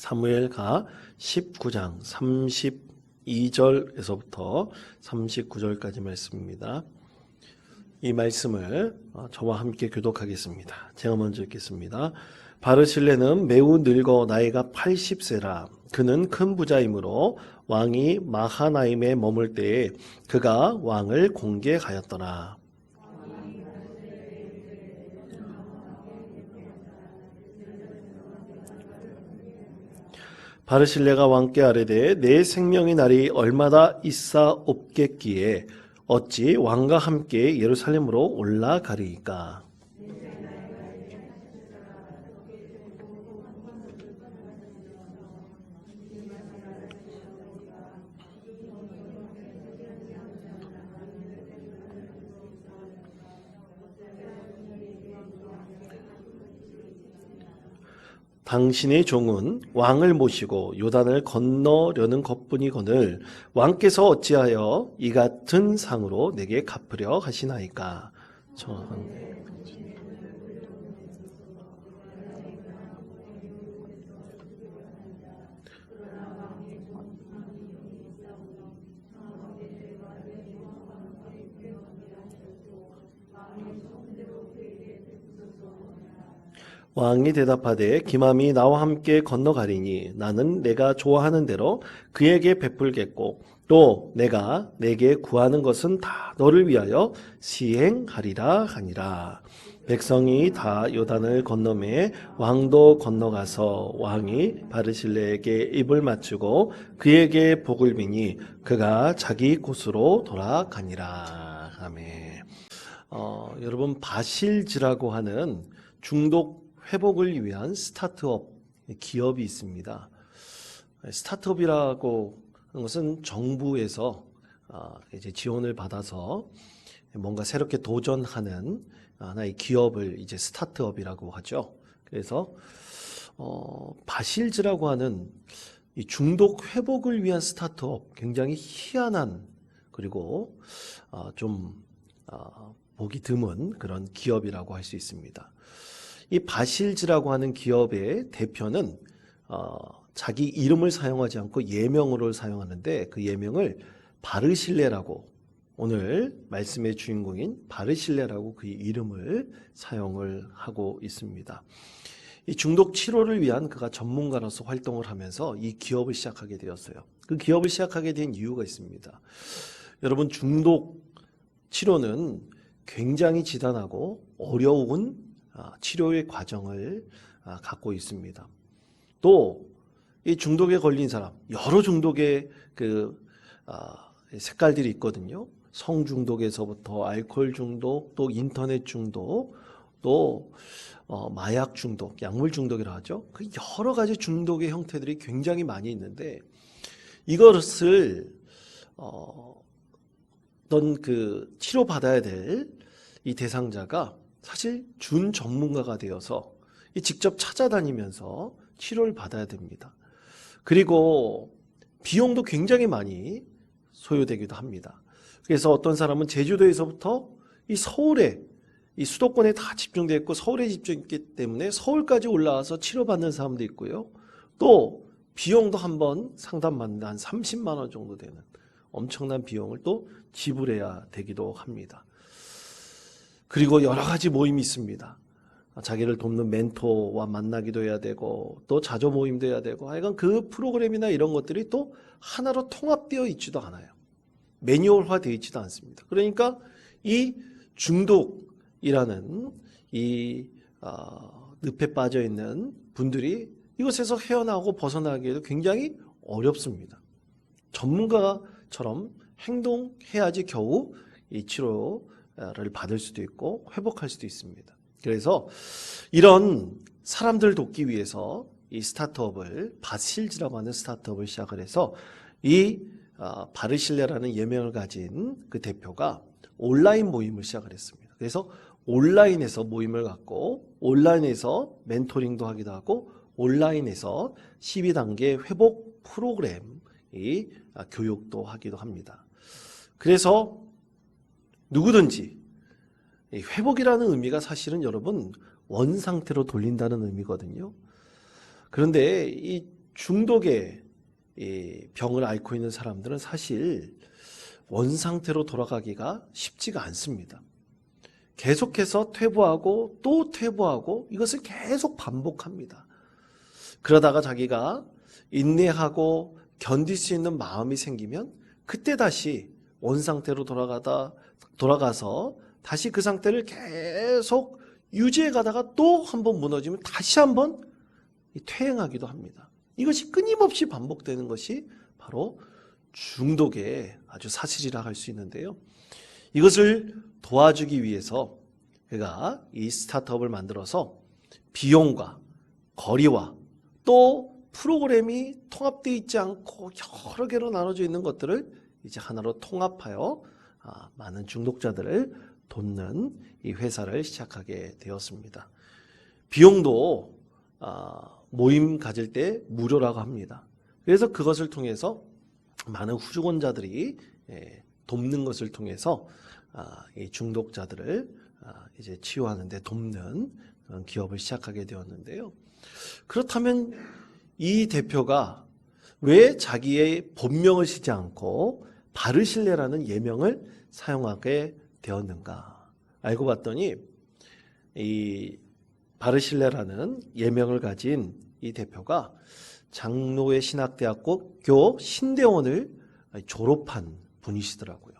사무엘가 19장 32절에서부터 39절까지 말씀입니다. 이 말씀을 저와 함께 교독하겠습니다. 제가 먼저 읽겠습니다. 바르실레는 매우 늙어 나이가 80세라. 그는 큰 부자이므로 왕이 마하나임에 머물 때에 그가 왕을 공개하였더라. 바르실레가 왕께 아뢰되 내 생명의 날이 얼마나 있사옵겠기에 어찌 왕과 함께 예루살렘으로 올라가리이까. 당신의 종은 왕을 모시고 요단을 건너려는 것뿐이거늘 왕께서 어찌하여 이 같은 상으로 내게 갚으려 하시나이까. 왕이 대답하되 기맘이 나와 함께 건너가리니 나는 내가 좋아하는 대로 그에게 베풀겠고 또 내가 내게 구하는 것은 다 너를 위하여 시행하리라 하니라. 백성이 다 요단을 건너매 왕도 건너가서 왕이 바르실레에게 입을 맞추고 그에게 복을 비니 그가 자기 곳으로 돌아가니라. 아멘. 여러분 바실즈라고 하는 중독 회복을 위한 스타트업 기업이 있습니다. 스타트업이라고 하는 것은 정부에서 이제 지원을 받아서 뭔가 새롭게 도전하는 하나의 기업을 이제 스타트업이라고 하죠. 그래서 바실즈라고 하는 이 중독 회복을 위한 스타트업 굉장히 희한한 그리고 좀 보기 드문 그런 기업이라고 할 수 있습니다. 이 바실즈라고 하는 기업의 대표는 자기 이름을 사용하지 않고 예명으로 사용하는데 그 예명을 바르실레라고 오늘 말씀의 주인공인 바르실레라고 그 이름을 사용을 하고 있습니다. 이 중독 치료를 위한 그가 전문가로서 활동을 하면서 이 기업을 시작하게 되었어요. 그 기업을 시작하게 된 이유가 있습니다. 여러분 중독 치료는 굉장히 지단하고 어려운 치료의 과정을 갖고 있습니다. 또 이 중독에 걸린 사람 여러 중독의 색깔들이 있거든요. 성 중독에서부터 알코올 중독, 또 인터넷 중독, 또 마약 중독, 약물 중독이라 하죠. 그 여러 가지 중독의 형태들이 굉장히 많이 있는데 이것을 어떤 치료 받아야 될 이 대상자가 사실 준 전문가가 되어서 직접 찾아다니면서 치료를 받아야 됩니다. 그리고 비용도 굉장히 많이 소요되기도 합니다. 그래서 어떤 사람은 제주도에서부터 이 서울에 이 수도권에 다 집중되어 있고 서울에 집중했기 때문에 서울까지 올라와서 치료받는 사람도 있고요. 또 비용도 한번 상담받는데 한 30만 원 정도 되는 엄청난 비용을 또 지불해야 되기도 합니다. 그리고 여러 가지 모임이 있습니다. 자기를 돕는 멘토와 만나기도 해야 되고 또 자조 모임도 해야 되고 하여간 그 프로그램이나 이런 것들이 또 하나로 통합되어 있지도 않아요. 매뉴얼화 되어 있지도 않습니다. 그러니까 이 중독이라는 이 늪에 빠져 있는 분들이 이것에서 헤어나오고 벗어나기에도 굉장히 어렵습니다. 전문가처럼 행동해야지 겨우 이 치료를 받을 수도 있고 회복할 수도 있습니다. 그래서 이런 사람들을 돕기 위해서 이 스타트업을 바실즈라고 하는 스타트업을 시작을 해서 이 바르실레라는 예명을 가진 그 대표가 온라인 모임을 시작을 했습니다. 그래서 온라인에서 모임을 갖고 온라인에서 멘토링도 하기도 하고 온라인에서 12단계 회복 프로그램이 교육도 하기도 합니다. 그래서 누구든지 회복이라는 의미가 사실은 여러분 원상태로 돌린다는 의미거든요. 그런데 이 중독의 이 병을 앓고 있는 사람들은 사실 원상태로 돌아가기가 쉽지가 않습니다. 계속해서 퇴보하고 또 퇴보하고 이것을 계속 반복합니다. 그러다가 자기가 인내하고 견딜 수 있는 마음이 생기면 그때 다시 원상태로 돌아가서 다시 그 상태를 계속 유지해 가다가 또 한번 무너지면 다시 한번 퇴행하기도 합니다. 이것이 끊임없이 반복되는 것이 바로 중독의 아주 사실이라 할 수 있는데요. 이것을 도와주기 위해서 그가 이 스타트업을 만들어서 비용과 거리와 또 프로그램이 통합되어 있지 않고 여러 개로 나눠져 있는 것들을 이제 하나로 통합하여 많은 중독자들을 돕는 이 회사를 시작하게 되었습니다. 비용도 모임 가질 때 무료라고 합니다. 그래서 그것을 통해서 많은 후원자들이 돕는 것을 통해서 이 중독자들을 이제 치유하는 데 돕는 그런 기업을 시작하게 되었는데요. 그렇다면 이 대표가 왜 자기의 본명을 쓰지 않고 바르실레라는 예명을 사용하게 되었는가? 알고 봤더니 이 바르실레라는 예명을 가진 이 대표가 장로회 신학대학교 신대원을 졸업한 분이시더라고요.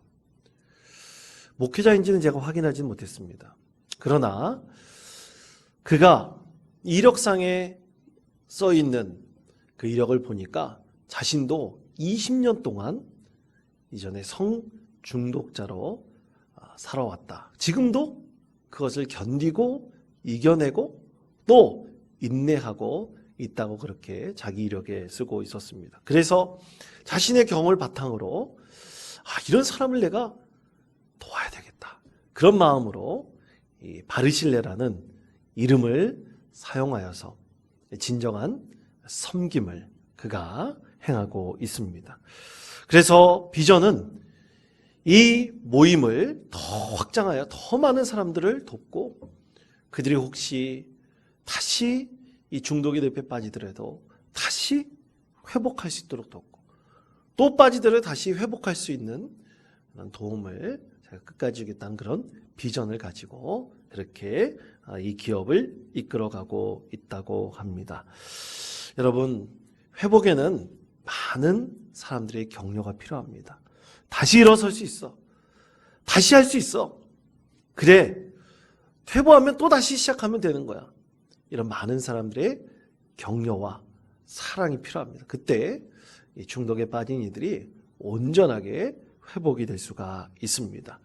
목회자인지는 제가 확인하지 못했습니다. 그러나 그가 이력상에 써 있는 그 이력을 보니까 자신도 20년 동안 이전에 성중독자로 살아왔다. 지금도 그것을 견디고 이겨내고 또 인내하고 있다고 그렇게 자기 이력에 쓰고 있었습니다. 그래서 자신의 경험을 바탕으로 이런 사람을 내가 도와야 되겠다. 그런 마음으로 이 바르실레라는 이름을 사용하여서 진정한 섬김을 그가 행하고 있습니다. 그래서 비전은 이 모임을 더 확장하여 더 많은 사람들을 돕고 그들이 혹시 다시 이 중독의 늪에 빠지더라도 다시 회복할 수 있도록 돕고 또 빠지더라도 다시 회복할 수 있는 그런 도움을 제가 끝까지 주겠다는 그런 비전을 가지고 그렇게 이 기업을 이끌어가고 있다고 합니다. 여러분, 회복에는 많은 사람들의 격려가 필요합니다. 다시 일어설 수 있어. 다시 할 수 있어. 그래. 퇴보하면 또 다시 시작하면 되는 거야. 이런 많은 사람들의 격려와 사랑이 필요합니다. 그때 이 중독에 빠진 이들이 온전하게 회복이 될 수가 있습니다.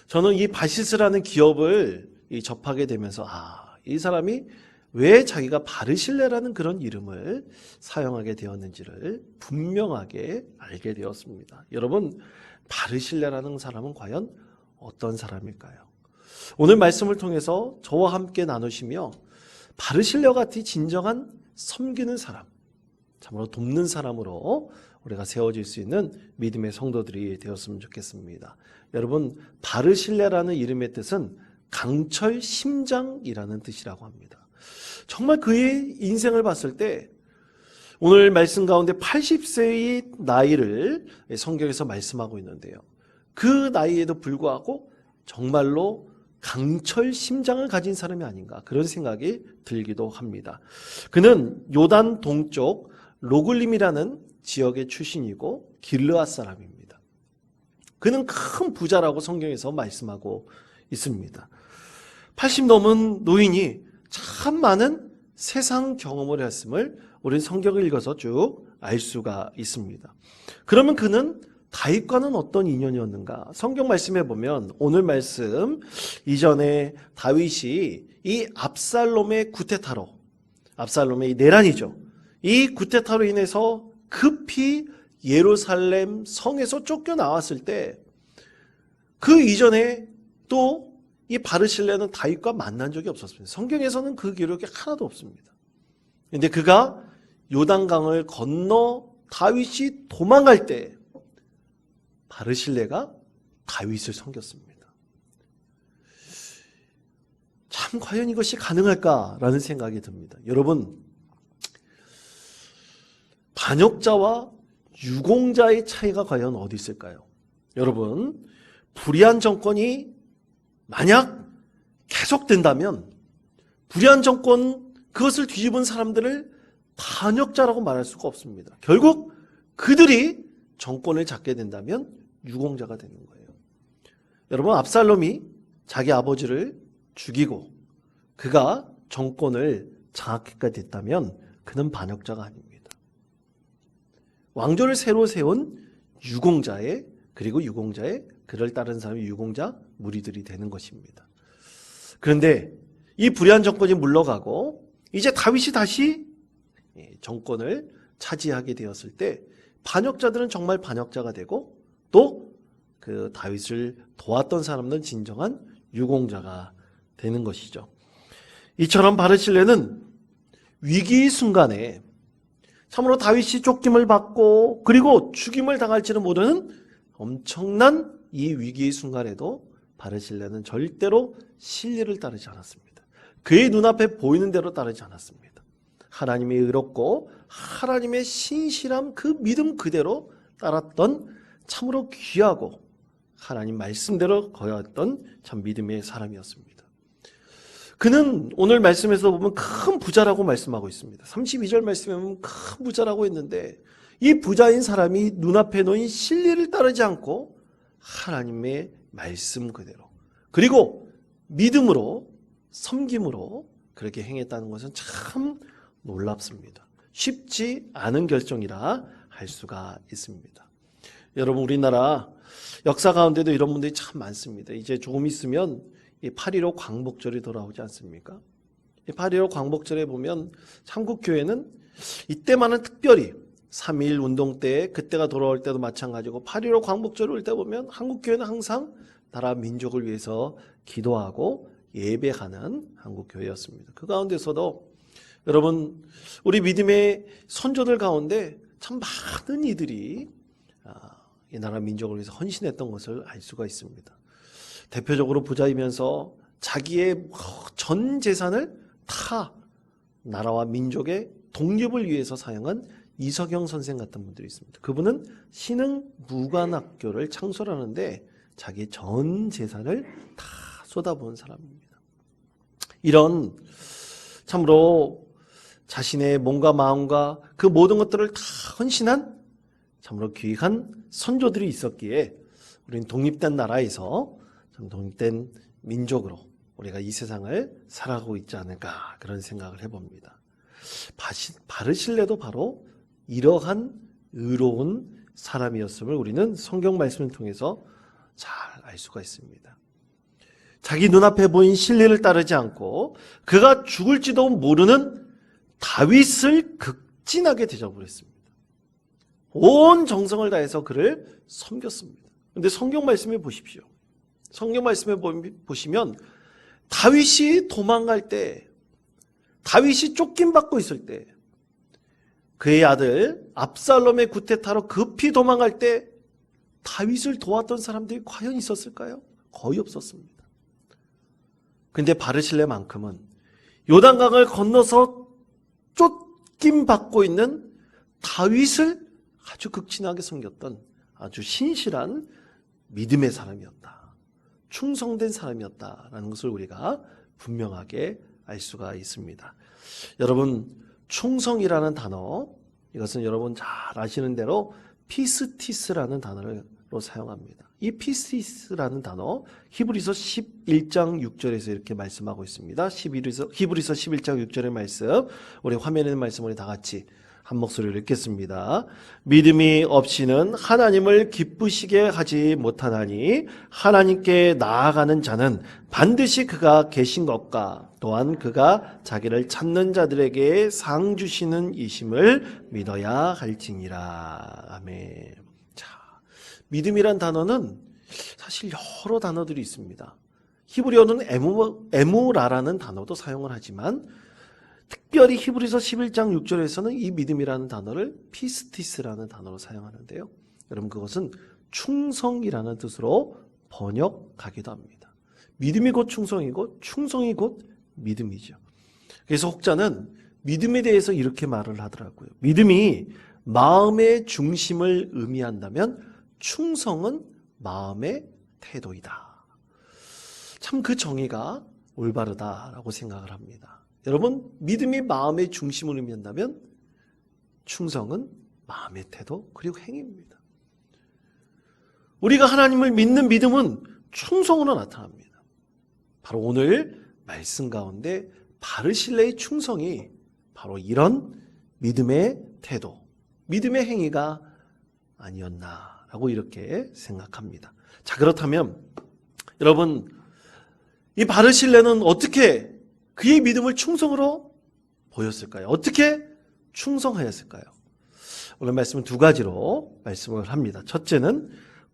저는 이 바시스라는 기업을 접하게 되면서 이 사람이 왜 자기가 바르실레라는 그런 이름을 사용하게 되었는지를 분명하게 알게 되었습니다. 여러분, 바르실레라는 사람은 과연 어떤 사람일까요? 오늘 말씀을 통해서 저와 함께 나누시며 바르실레와 같이 진정한 섬기는 사람, 참으로 돕는 사람으로 우리가 세워질 수 있는 믿음의 성도들이 되었으면 좋겠습니다. 여러분, 바르실레라는 이름의 뜻은 강철 심장이라는 뜻이라고 합니다. 정말 그의 인생을 봤을 때 오늘 말씀 가운데 80세의 나이를 성경에서 말씀하고 있는데요. 그 나이에도 불구하고 정말로 강철 심장을 가진 사람이 아닌가 그런 생각이 들기도 합니다. 그는 요단 동쪽 로글림이라는 지역의 출신이고 길르앗 사람입니다. 그는 큰 부자라고 성경에서 말씀하고 있습니다. 80 넘은 노인이 참 많은 세상 경험을 했음을 우리는 성경을 읽어서 쭉 알 수가 있습니다. 그러면 그는 다윗과는 어떤 인연이었는가? 성경 말씀에 보면 오늘 말씀 이전에 다윗이 이 압살롬의 구테타로, 압살롬의 이 내란이죠. 이 구테타로 인해서 급히 예루살렘 성에서 쫓겨나왔을 때 그 이전에 또 이 바르실레는 다윗과 만난 적이 없었습니다. 성경에서는 그 기록이 하나도 없습니다. 그런데 그가 요단강을 건너 다윗이 도망갈 때 바르실레가 다윗을 섬겼습니다. 참 과연 이것이 가능할까라는 생각이 듭니다. 여러분, 반역자와 유공자의 차이가 과연 어디 있을까요? 여러분, 불의한 정권이 만약 계속된다면 불의한 정권, 그것을 뒤집은 사람들을 반역자라고 말할 수가 없습니다. 결국 그들이 정권을 잡게 된다면 유공자가 되는 거예요. 여러분, 압살롬이 자기 아버지를 죽이고 그가 정권을 장악하게 됐다면 그는 반역자가 아닙니다. 왕조를 새로 세운 유공자의, 그리고 유공자의 그를 따른 사람이 유공자 무리들이 되는 것입니다. 그런데 이 불의한 정권이 물러가고 이제 다윗이 다시 정권을 차지하게 되었을 때 반역자들은 정말 반역자가 되고 또 그 다윗을 도왔던 사람들은 진정한 유공자가 되는 것이죠. 이처럼 바르실레는 위기 순간에 참으로 다윗이 쫓김을 받고 그리고 죽임을 당할지는 모르는 엄청난 이 위기의 순간에도 바르실레는 절대로 진리를 따르지 않았습니다. 그의 눈앞에 보이는 대로 따르지 않았습니다. 하나님이 의롭고 하나님의 신실함, 그 믿음 그대로 따랐던 참으로 귀하고 하나님 말씀대로 거였던 참 믿음의 사람이었습니다. 그는 오늘 말씀에서 보면 큰 부자라고 말씀하고 있습니다. 32절 말씀에 보면 큰 부자라고 했는데 이 부자인 사람이 눈앞에 놓인 진리를 따르지 않고 하나님의 말씀 그대로 그리고 믿음으로 섬김으로 그렇게 행했다는 것은 참 놀랍습니다. 쉽지 않은 결정이라 할 수가 있습니다. 여러분, 우리나라 역사 가운데도 이런 분들이 참 많습니다. 이제 조금 있으면 이 8.15 광복절이 돌아오지 않습니까? 이 8.15 광복절에 보면 한국교회는 이때만은 특별히 3.1 운동 때 그때가 돌아올 때도 마찬가지고 8.15 광복절 올 때 보면 한국교회는 항상 나라 민족을 위해서 기도하고 예배하는 한국교회였습니다. 그 가운데서도 여러분, 우리 믿음의 선조들 가운데 참 많은 이들이 이 나라 민족을 위해서 헌신했던 것을 알 수가 있습니다. 대표적으로 부자이면서 자기의 전 재산을 타 나라와 민족의 독립을 위해서 사용한 이석영 선생 같은 분들이 있습니다. 그분은 신흥무관학교를 창설하는데 자기 전 재산을 다 쏟아부은 사람입니다. 이런 참으로 자신의 몸과 마음과 그 모든 것들을 다 헌신한 참으로 귀한 선조들이 있었기에 우리는 독립된 나라에서 참 독립된 민족으로 우리가 이 세상을 살아가고 있지 않을까 그런 생각을 해봅니다. 바르실레도 바로 이러한 의로운 사람이었음을 우리는 성경 말씀을 통해서 잘 알 수가 있습니다. 자기 눈앞에 보인 진리를 따르지 않고 그가 죽을지도 모르는 다윗을 극진하게 대접했습니다. 온 정성을 다해서 그를 섬겼습니다. 그런데 성경 말씀에 보십시오. 성경 말씀에 보시면 다윗이 도망갈 때, 다윗이 쫓김받고 있을 때, 그의 아들 압살롬의 구테타로 급히 도망갈 때 다윗을 도왔던 사람들이 과연 있었을까요? 거의 없었습니다. 그런데 바르실레만큼은 요단강을 건너서 쫓김받고 있는 다윗을 아주 극진하게 섬겼던 아주 신실한 믿음의 사람이었다. 충성된 사람이었다라는 것을 우리가 분명하게 알 수가 있습니다. 여러분, 충성이라는 단어, 이것은 여러분 잘 아시는 대로 피스티스라는 단어로 사용합니다. 이 피스티스라는 단어, 히브리서 11장 6절에서 이렇게 말씀하고 있습니다. 히브리서 11장 6절의 말씀, 우리 화면에 있는 말씀 우리 다 같이 한 목소리로 읽겠습니다. 믿음이 없이는 하나님을 기쁘시게 하지 못하나니 하나님께 나아가는 자는 반드시 그가 계신 것과 또한 그가 자기를 찾는 자들에게 상 주시는 이심을 믿어야 할지니라. 아멘. 자, 믿음이란 단어는 사실 여러 단어들이 있습니다. 히브리어는 에무라라는 단어도 사용을 하지만 특별히 히브리서 11장 6절에서는 이 믿음이라는 단어를 피스티스라는 단어로 사용하는데요. 여러분, 그것은 충성이라는 뜻으로 번역하기도 합니다. 믿음이 곧 충성이고 충성이 곧 믿음이죠. 그래서 혹자는 믿음에 대해서 이렇게 말을 하더라고요. 믿음이 마음의 중심을 의미한다면 충성은 마음의 태도이다. 참 그 정의가 올바르다라고 생각을 합니다. 여러분, 믿음이 마음의 중심을 의미한다면 충성은 마음의 태도 그리고 행위입니다. 우리가 하나님을 믿는 믿음은 충성으로 나타납니다. 바로 오늘 말씀 가운데 바르실레의 충성이 바로 이런 믿음의 태도, 믿음의 행위가 아니었나라고 이렇게 생각합니다. 자, 그렇다면 여러분, 이 바르실레는 어떻게 그의 믿음을 충성으로 보였을까요? 어떻게 충성하였을까요? 오늘 말씀은 두 가지로 말씀을 합니다. 첫째는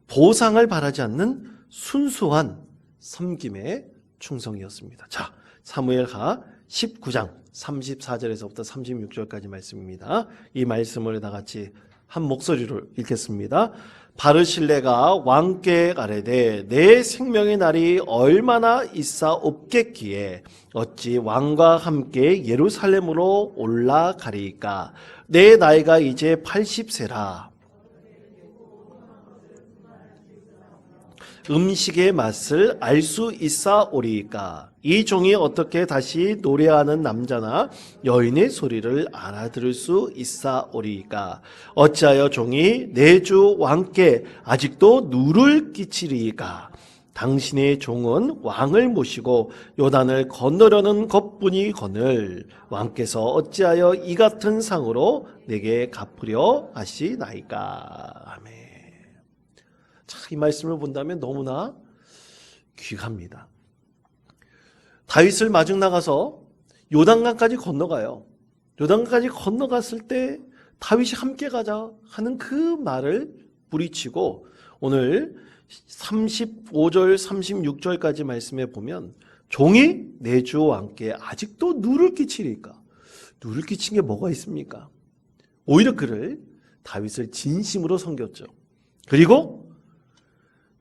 보상을 바라지 않는 순수한 섬김의 충성이었습니다. 자, 사무엘하 19장 34절에서부터 36절까지 말씀입니다. 이 말씀을 다 같이 한 목소리로 읽겠습니다. 바르실레가 왕께 아뢰되 내 생명의 날이 얼마나 있사옵겠기에 어찌 왕과 함께 예루살렘으로 올라가리이까. 내 나이가 이제 80세라. 음식의 맛을 알 수 있사오리이까. 이 종이 어떻게 다시 노래하는 남자나 여인의 소리를 알아들을 수 있사오리이까. 어찌하여 종이 내 주 왕께 아직도 누를 끼치리이까. 당신의 종은 왕을 모시고 요단을 건너려는 것뿐이거늘 왕께서 어찌하여 이 같은 상으로 내게 갚으려 하시나이까. 아멘. 자, 이 말씀을 본다면 너무나 귀합니다. 다윗을 마중 나가서 요단강까지 건너가요. 요단강까지 건너갔을 때 다윗이 함께 가자 하는 그 말을 뿌리치고 오늘 35절 36절까지 말씀해 보면 종이 내 주 왕께 아직도 누를 끼치리까. 누를 끼친 게 뭐가 있습니까? 오히려 그를 다윗을 진심으로 섬겼죠. 그리고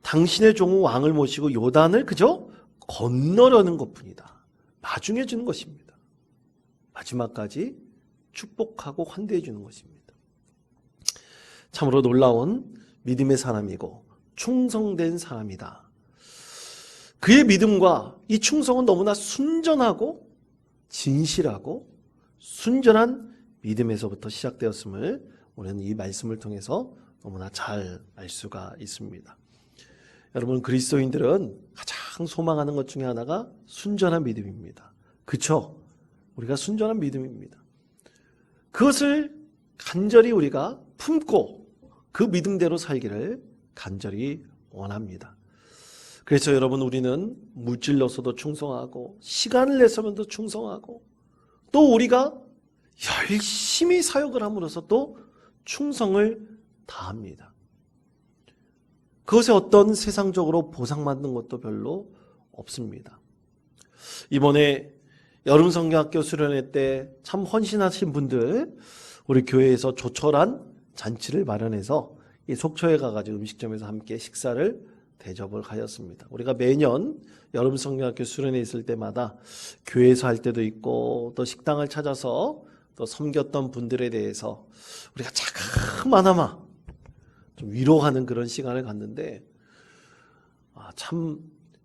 당신의 종은 왕을 모시고 요단을 그저 건너려는 것뿐이다. 마중해 주는 것입니다. 마지막까지 축복하고 환대해 주는 것입니다. 참으로 놀라운 믿음의 사람이고 충성된 사람이다. 그의 믿음과 이 충성은 너무나 순전하고 진실하고 순전한 믿음에서부터 시작되었음을 우리는 이 말씀을 통해서 너무나 잘 알 수가 있습니다. 여러분, 그리스도인들은 가장 소망하는 것 중에 하나가 순전한 믿음입니다. 그렇죠? 우리가 순전한 믿음입니다. 그것을 간절히 우리가 품고 그 믿음대로 살기를 간절히 원합니다. 그래서 여러분, 우리는 물질로서도 충성하고 시간을 내서면도 충성하고 또 우리가 열심히 사역을 함으로써 또 충성을 다합니다. 그것에 어떤 세상적으로 보상받는 것도 별로 없습니다. 이번에 여름성경학교 수련회 때 참 헌신하신 분들, 우리 교회에서 조촐한 잔치를 마련해서 이 속초에 가가지고 음식점에서 함께 식사를 대접을 하였습니다. 우리가 매년 여름성경학교 수련회 있을 때마다 교회에서 할 때도 있고 또 식당을 찾아서 또 섬겼던 분들에 대해서 우리가 자그마나마 좀 위로하는 그런 시간을 갖는데 참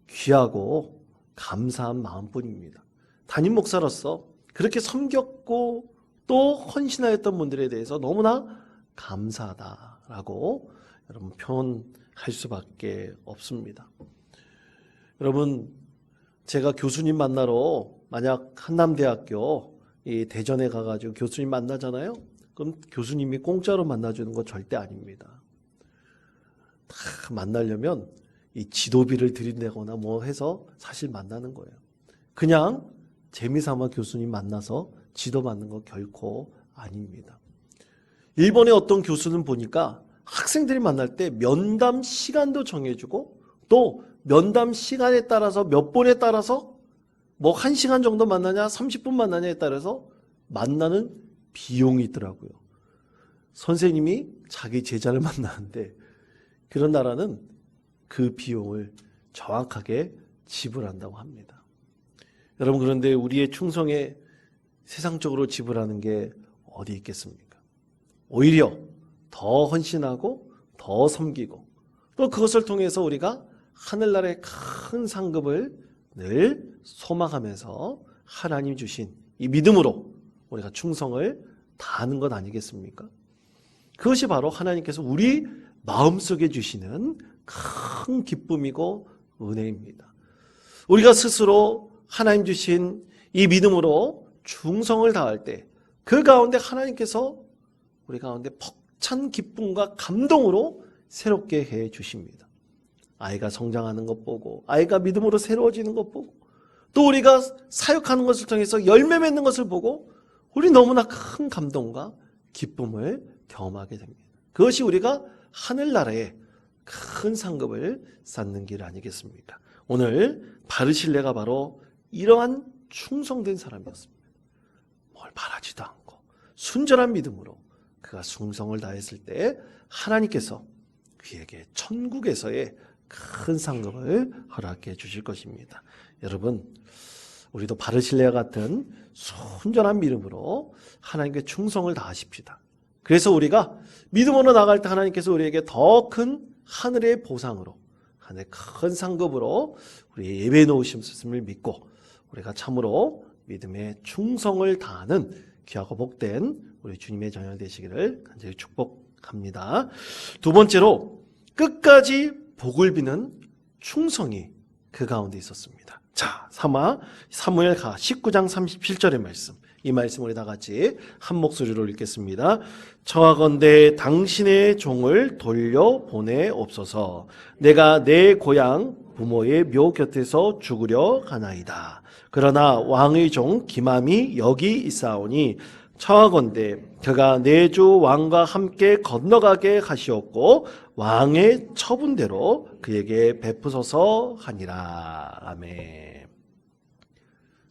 귀하고 감사한 마음뿐입니다. 담임 목사로서 그렇게 섬겼고 또 헌신하였던 분들에 대해서 너무나 감사하다라고 여러분 표현할 수밖에 없습니다. 여러분, 제가 교수님 만나러 만약 한남대학교 이 대전에 가가지고 교수님 만나잖아요. 그럼 교수님이 공짜로 만나주는 거 절대 아닙니다. 다 만나려면 이 지도비를 들인다거나 뭐 해서 사실 만나는 거예요. 그냥 재미삼아 교수님 만나서 지도받는 거 결코 아닙니다. 일본의 어떤 교수는 보니까 학생들이 만날 때 면담 시간도 정해주고 또 면담 시간에 따라서 몇 번에 따라서 뭐 1시간 정도 만나냐 30분 만나냐에 따라서 만나는 비용이 있더라고요. 선생님이 자기 제자를 만나는데 그런 나라는 그 비용을 정확하게 지불한다고 합니다. 여러분, 그런데 우리의 충성에 세상적으로 지불하는 게 어디 있겠습니까? 오히려 더 헌신하고 더 섬기고 또 그것을 통해서 우리가 하늘나라의 큰 상급을 늘 소망하면서 하나님 주신 이 믿음으로 우리가 충성을 다하는 것 아니겠습니까? 그것이 바로 하나님께서 우리 마음속에 주시는 큰 기쁨이고 은혜입니다. 우리가 스스로 하나님 주신 이 믿음으로 충성을 다할 때 그 가운데 하나님께서 우리 가운데 벅찬 기쁨과 감동으로 새롭게 해 주십니다. 아이가 성장하는 것 보고 아이가 믿음으로 새로워지는 것 보고 또 우리가 사역하는 것을 통해서 열매 맺는 것을 보고 우리 너무나 큰 감동과 기쁨을 경험하게 됩니다. 그것이 우리가 하늘나라에 큰 상급을 쌓는 길 아니겠습니까? 오늘 바르실레가 바로 이러한 충성된 사람이었습니다. 뭘 바라지도 않고 순전한 믿음으로 그가 충성을 다했을 때 하나님께서 그에게 천국에서의 큰 상급을 허락해 주실 것입니다. 여러분, 우리도 바르실레와 같은 순전한 믿음으로 하나님께 충성을 다하십시다. 그래서 우리가 믿음으로 나갈 때 하나님께서 우리에게 더 큰 하늘의 보상으로 하늘의 큰 상급으로 우리 예배해 놓으심을 믿고 우리가 참으로 믿음의 충성을 다하는 귀하고 복된 우리 주님의 자녀 되시기를 간절히 축복합니다. 두 번째로 끝까지 복을 비는 충성이 그 가운데 있었습니다. 자, 사무엘하 19장 37절의 말씀, 이 말씀 우리 다 같이 한 목소리로 읽겠습니다. 청하건대 당신의 종을 돌려보내옵소서. 내가 내 고향 부모의 묘 곁에서 죽으려 가나이다. 그러나 왕의 종 기맘이 여기 있사오니 청하건대 그가 내 주 왕과 함께 건너가게 하시옵고 왕의 처분대로 그에게 베푸소서 하니라. 아멘.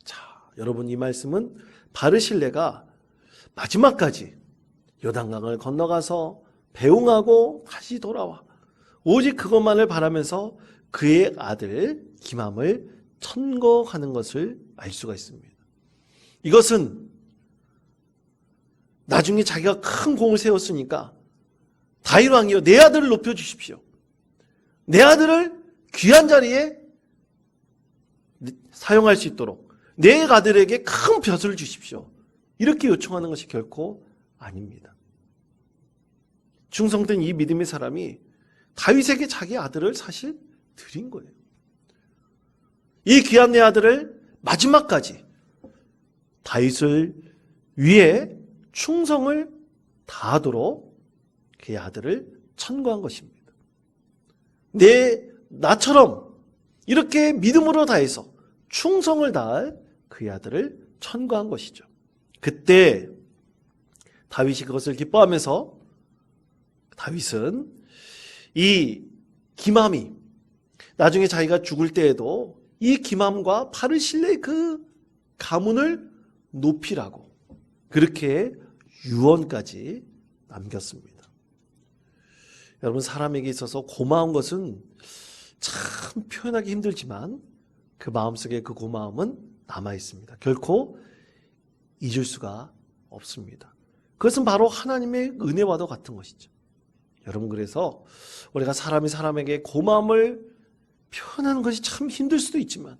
자, 여러분, 이 말씀은 바르실레가 마지막까지 요단강을 건너가서 배웅하고 다시 돌아와 오직 그것만을 바라면서 그의 아들 기맘을 천거하는 것을 알 수가 있습니다. 이것은 나중에 자기가 큰 공을 세웠으니까 다윗 왕이여 내 아들을 높여주십시오. 내 아들을 귀한 자리에 사용할 수 있도록 내 아들에게 큰 벼슬을 주십시오. 이렇게 요청하는 것이 결코 아닙니다. 충성된 이 믿음의 사람이 다윗에게 자기 아들을 사실 드린 거예요. 이 귀한 내 아들을 마지막까지 다윗을 위해 충성을 다하도록 그의 아들을 천거한 것입니다. 나처럼 이렇게 믿음으로 다해서 충성을 다할 그의 아들을 천거한 것이죠. 그때 다윗이 그것을 기뻐하면서 다윗은 이 기맘이 나중에 자기가 죽을 때에도 이 기맘과 바르실레의 그 가문을 높이라고 그렇게 유언까지 남겼습니다. 여러분, 사람에게 있어서 고마운 것은 참 표현하기 힘들지만 그 마음속에 그 고마움은 남아 있습니다. 결코 잊을 수가 없습니다. 그것은 바로 하나님의 은혜와도 같은 것이죠. 여러분, 그래서 우리가 사람이 사람에게 고마움을 표현하는 것이 참 힘들 수도 있지만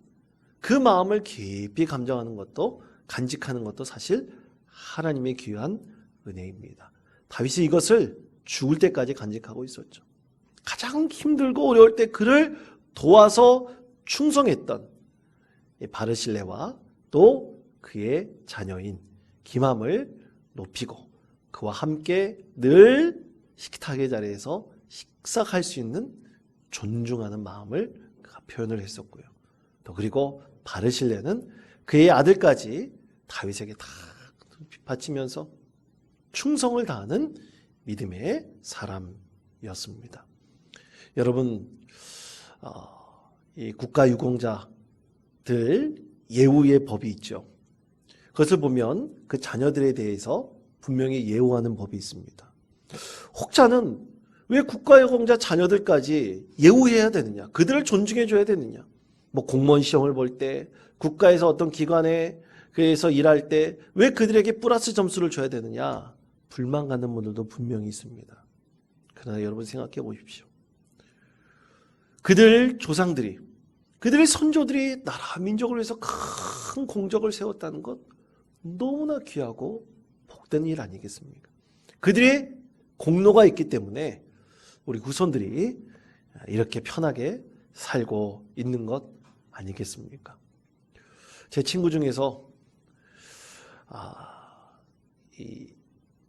그 마음을 깊이 감정하는 것도 간직하는 것도 사실 하나님의 귀한 은혜입니다. 다윗이 이것을 죽을 때까지 간직하고 있었죠. 가장 힘들고 어려울 때 그를 도와서 충성했던 바르실레와 또 그의 자녀인 기맘을 높이고 그와 함께 늘 식탁의 자리에서 식사할 수 있는 존중하는 마음을 그가 표현을 했었고요. 또 그리고 바르실레는 그의 아들까지 다윗에게 다 바치면서 충성을 다하는 믿음의 사람이었습니다. 여러분, 이 국가유공자들 예우의 법이 있죠. 그것을 보면 그 자녀들에 대해서 분명히 예우하는 법이 있습니다. 혹자는 왜 국가유공자 자녀들까지 예우해야 되느냐? 그들을 존중해줘야 되느냐? 뭐 공무원 시험을 볼 때, 국가에서 어떤 기관에 그래서 일할 때 왜 그들에게 플러스 점수를 줘야 되느냐? 불만 갖는 분들도 분명히 있습니다. 그러나 여러분 생각해 보십시오. 그들 조상들이, 그들의 선조들이 나라 민족을 위해서 큰 공적을 세웠다는 것 너무나 귀하고 복된 일 아니겠습니까? 그들의 공로가 있기 때문에 우리 후손들이 이렇게 편하게 살고 있는 것 아니겠습니까? 제 친구 중에서 이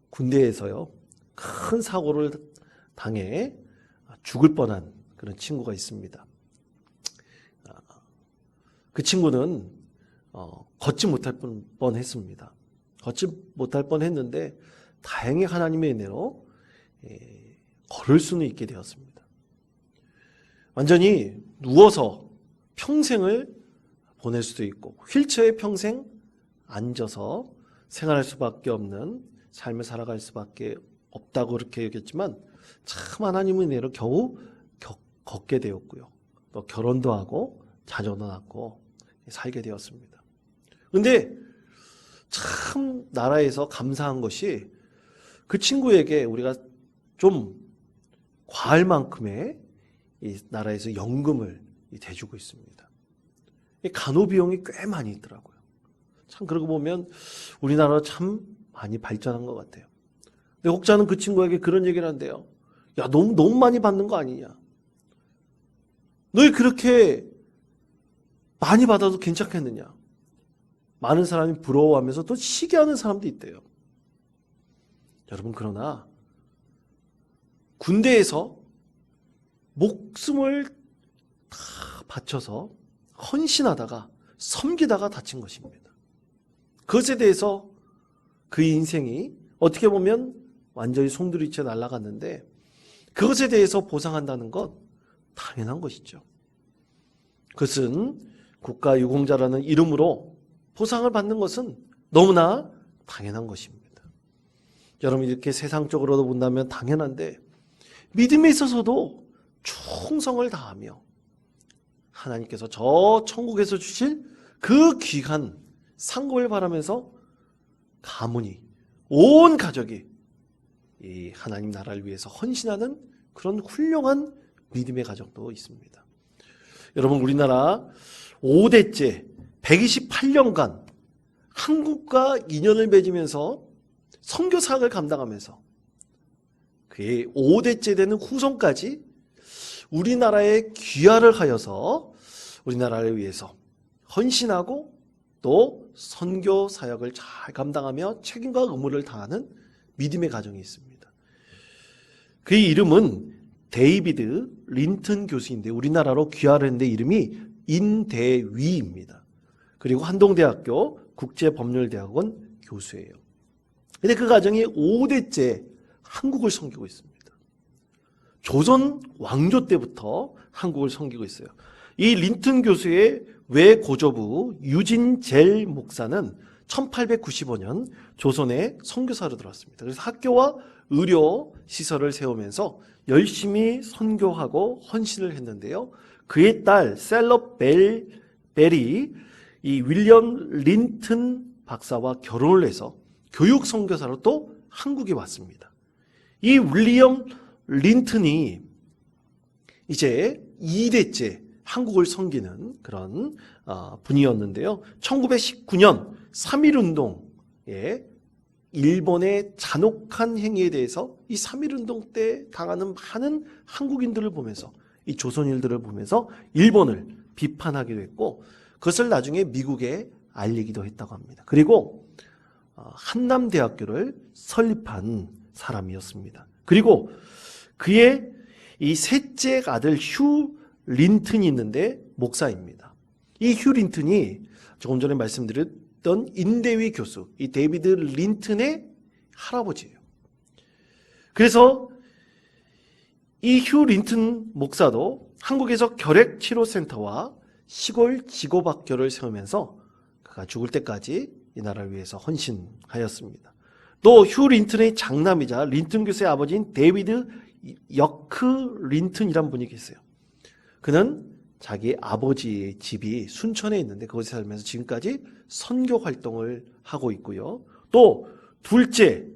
군대에서요, 큰 사고를 당해 죽을 뻔한 그런 친구가 있습니다. 그 친구는 걷지 못할 뻔했습니다. 걷지 못할 뻔했는데 다행히 하나님의 은혜로 걸을 수는 있게 되었습니다. 완전히 누워서 평생을 보낼 수도 있고 휠체어에 평생 앉아서 생활할 수밖에 없는 삶을 살아갈 수밖에 없다고 그렇게 얘기했지만 참 하나님의 은혜로 겨우 걷게 되었고요. 또 결혼도 하고 자녀도 낳고 살게 되었습니다. 그런데 참 나라에서 감사한 것이 그 친구에게 우리가 좀 과할 만큼의 이 나라에서 연금을 대주고 있습니다. 간호 비용이 꽤 많이 있더라고요. 참 그러고 보면 우리나라 참 많이 발전한 것 같아요. 근데 혹자는 그 친구에게 그런 얘기를 한대요. 야, 너무 많이 받는 거 아니냐? 너희 그렇게 많이 받아도 괜찮겠느냐? 많은 사람이 부러워하면서 또 시기하는 사람도 있대요. 여러분, 그러나 군대에서 목숨을 다 바쳐서 헌신하다가 섬기다가 다친 것입니다. 그것에 대해서 그의 인생이 어떻게 보면 완전히 송두리째 날아갔는데 그것에 대해서 보상한다는 것 당연한 것이죠. 그것은 국가유공자라는 이름으로 보상을 받는 것은 너무나 당연한 것입니다. 여러분, 이렇게 세상적으로도 본다면 당연한데 믿음에 있어서도 충성을 다하며 하나님께서 저 천국에서 주실 그 귀한 상급을 바라면서 가문이, 온 가족이 이 하나님 나라를 위해서 헌신하는 그런 훌륭한 믿음의 가족도 있습니다. 여러분, 우리나라 5대째 128년간 한국과 인연을 맺으면서 선교 사역을 감당하면서 그의 5대째 되는 후손까지 우리나라에 귀화를 하여서 우리나라를 위해서 헌신하고 또 선교 사역을 잘 감당하며 책임과 의무를 다하는 믿음의 가정이 있습니다. 그의 이름은 데이비드 린튼 교수인데 우리나라로 귀화를 했는데 이름이 인대위입니다. 그리고 한동대학교 국제법률대학원 교수예요. 근데 그 가정이 5대째 한국을 섬기고 있습니다. 조선 왕조 때부터 한국을 섬기고 있어요. 이 린튼 교수의 외고조부 유진젤 목사는 1895년 조선에 선교사로 들어왔습니다. 그래서 학교와 의료 시설을 세우면서 열심히 선교하고 헌신을 했는데요. 그의 딸 셀럽 벨이 이 윌리엄 린튼 박사와 결혼을 해서 교육 선교사로 또 한국에 왔습니다. 이 윌리엄 린튼이 이제 2대째 한국을 섬기는 그런 분이었는데요. 1919년 3.1운동에 일본의 잔혹한 행위에 대해서 이 3.1운동 때 당하는 많은 한국인들을 보면서 이 조선인들을 보면서 일본을 비판하기도 했고 그것을 나중에 미국에 알리기도 했다고 합니다. 그리고 한남대학교를 설립한 사람이었습니다. 그리고 그의 이 셋째 아들 휴 린튼이 있는데 목사입니다. 이 휴 린튼이 조금 전에 말씀드렸던 인대위 교수, 이 데이비드 린튼의 할아버지예요. 그래서 이 휴 린튼 목사도 한국에서 결핵치료센터와 시골 지고학교를 세우면서 그가 죽을 때까지 이 나라를 위해서 헌신하였습니다. 또 휴 린튼의 장남이자 린튼 교수의 아버지인 데이비드 여크 린튼이란 분이 계세요. 그는 자기 아버지의 집이 순천에 있는데 그곳에 살면서 지금까지 선교 활동을 하고 있고요. 또 둘째,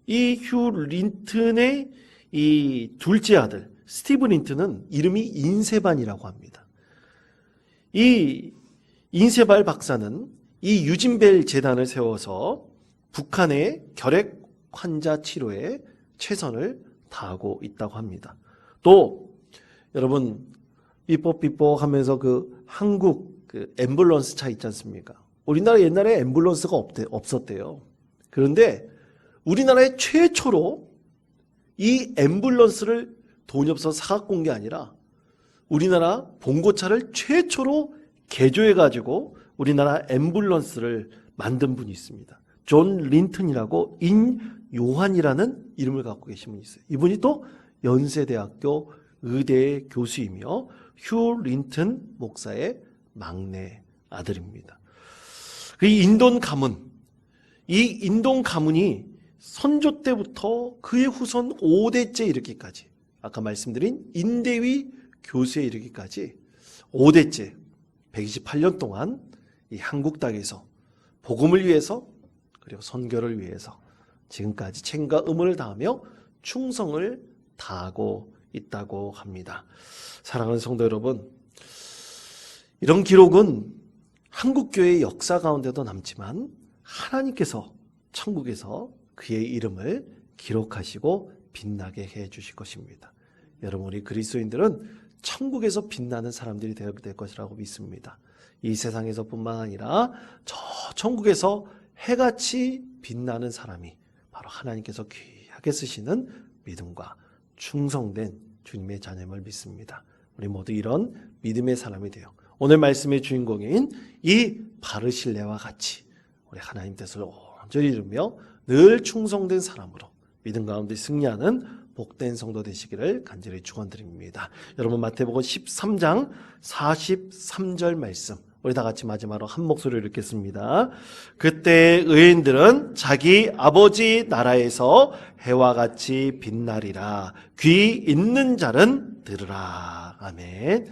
이 휴 린튼의 이 둘째 아들 스티브 린튼은 이름이 인세반이라고 합니다. 이 인세발 박사는 이 유진벨 재단을 세워서 북한의 결핵 환자 치료에 최선을 다하고 있다고 합니다. 또 여러분 삐뽀삐뽀 하면서 그 한국 그 앰뷸런스 차 있지 않습니까? 우리나라 옛날에 앰뷸런스가 없었대요. 그런데 우리나라에 최초로 이 앰뷸런스를 돈이 없어서 사갖고 온 게 아니라 우리나라 봉고차를 최초로 개조해가지고 우리나라 앰뷸런스를 만든 분이 있습니다. 존 린튼이라고 인요한이라는 이름을 갖고 계신 분이 있어요. 이분이 또 연세대학교 의대 교수이며 휴 린튼 목사의 막내 아들입니다. 이 인돈 가문이 선조 때부터 그의 후손 5대째 이르기까지, 아까 말씀드린 인대위 교수에 이르기까지 5대째 128년 동안 이 한국 땅에서 복음을 위해서 그리고 선교를 위해서 지금까지 책임과 의무를 다하며 충성을 다하고 있다고 합니다. 사랑하는 성도 여러분, 이런 기록은 한국교회의 역사 가운데도 남지만 하나님께서 천국에서 그의 이름을 기록하시고 빛나게 해 주실 것입니다. 여러분, 우리 그리스도인들은 천국에서 빛나는 사람들이 될 것이라고 믿습니다. 이 세상에서 뿐만 아니라 저 천국에서 해같이 빛나는 사람이 바로 하나님께서 귀하게 쓰시는 믿음과 충성된 주님의 자녀임을 믿습니다. 우리 모두 이런 믿음의 사람이 되어 오늘 말씀의 주인공인 이 바르실레와 같이 우리 하나님 뜻을 온전히 이루며 늘 충성된 사람으로 믿음 가운데 승리하는 복된 성도 되시기를 간절히 축원드립니다. 여러분, 마태복음 13장 43절 말씀 우리 다 같이 마지막으로 한 목소리로 읽겠습니다. 그때 의인들은 자기 아버지 나라에서 해와 같이 빛나리라. 귀 있는 자는 들으라. 아멘.